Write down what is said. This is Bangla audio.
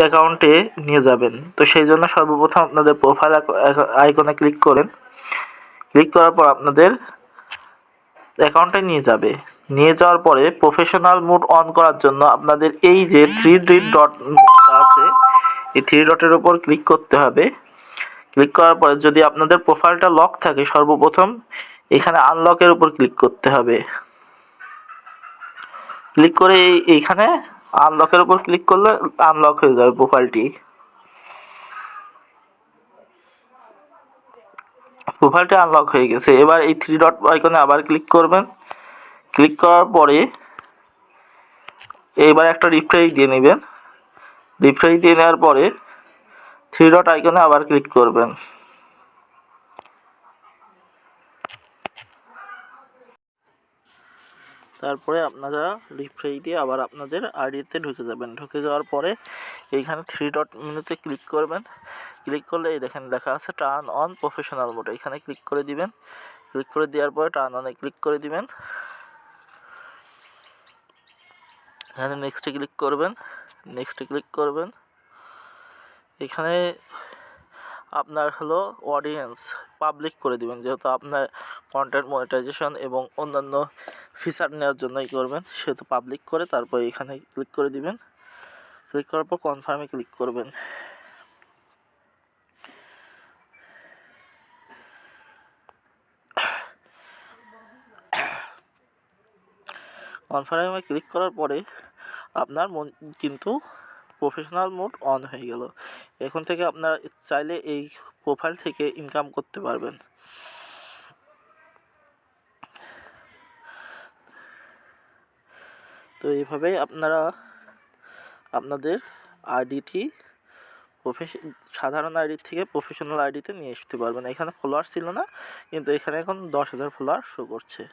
অ্যাকাউন্টে নিয়ে যাবেন। তো সেই জন্য সর্বপ্রথম আপনাদের প্রোফাইল আইকনে ক্লিক করেন। ক্লিক করার পর আপনাদের অ্যাকাউন্টে নিয়ে যাবে। নিয়ে যাওয়ার পরে প্রফেশনাল মোড অন করার জন্য আপনাদের এই যে থ্রি ডট আছে, এই থ্রি ডটের উপর ক্লিক করতে হবে। ক্লিক করার পরে যদি আপনাদের প্রোফাইলটা লক থাকে, সর্বপ্রথম এখানে আনলকের উপর ক্লিক করতে হবে। ক্লিক করে এইখানে আনলকের উপর ক্লিক করলে আনলক হয়ে যাবে প্রোফাইলটি। প্রোফাইলটা আনলক হয়ে গেছে। এবার এই থ্রি ডট আইকনে আবার ক্লিক করবেন। ক্লিক করার পরে এবার একটা রিফ্রেশ দিয়ে নেবেন। রিফ্রেশ দিয়ে নেওয়ার পরে থ্রি ডট আইকনে আবার ক্লিক করবেন। তারপরে আপনারা রিফ্রেশ দিয়ে আবার আপনাদের আইডিতে ঢুকে যাবেন। ঢুকে যাওয়ার পরে এইখানে থ্রি ডট মেনুতে ক্লিক করবেন। ক্লিক করলে এই দেখেন লেখা আছে টার্ন অন প্রফেশনাল মোড, এখানে ক্লিক করে দিবেন। ক্লিক করে দেওয়ার পরে টার্ন অনে ক্লিক করে দিবেন। এখানে নেক্সটে ক্লিক করবেন। নেক্সটে ক্লিক করবেন। এখানে আপনার হলো অডিয়েন্স পাবলিক করে দিবেন, যেহেতু আপনার কন্টেন্ট মনিটাইজেশন এবং অন্যান্য ফিচার নেওয়ার জন্যই করবেন, সেহেতু পাবলিক করে তারপর এখানে ক্লিক করে দিবেন। ক্লিক করার পর কনফার্মে ক্লিক করবেন। কনফার্মে ক্লিক করার পরে আপনার কিন্তু প্রফেশনাল মোড অন হয়ে গেল। এখন থেকে আপনারা চাইলে এই প্রোফাইল থেকে ইনকাম করতে পারবেন। তো এইভাবেই আপনারা আপনাদের আইডিটি সাধারণ আইডি থেকে প্রফেশনাল আইডিতে নিয়ে আসতে পারবেন। এখানে ফলোয়ার ছিল না, কিন্তু এখানে এখন 10,000 ফলোয়ার শো করছে।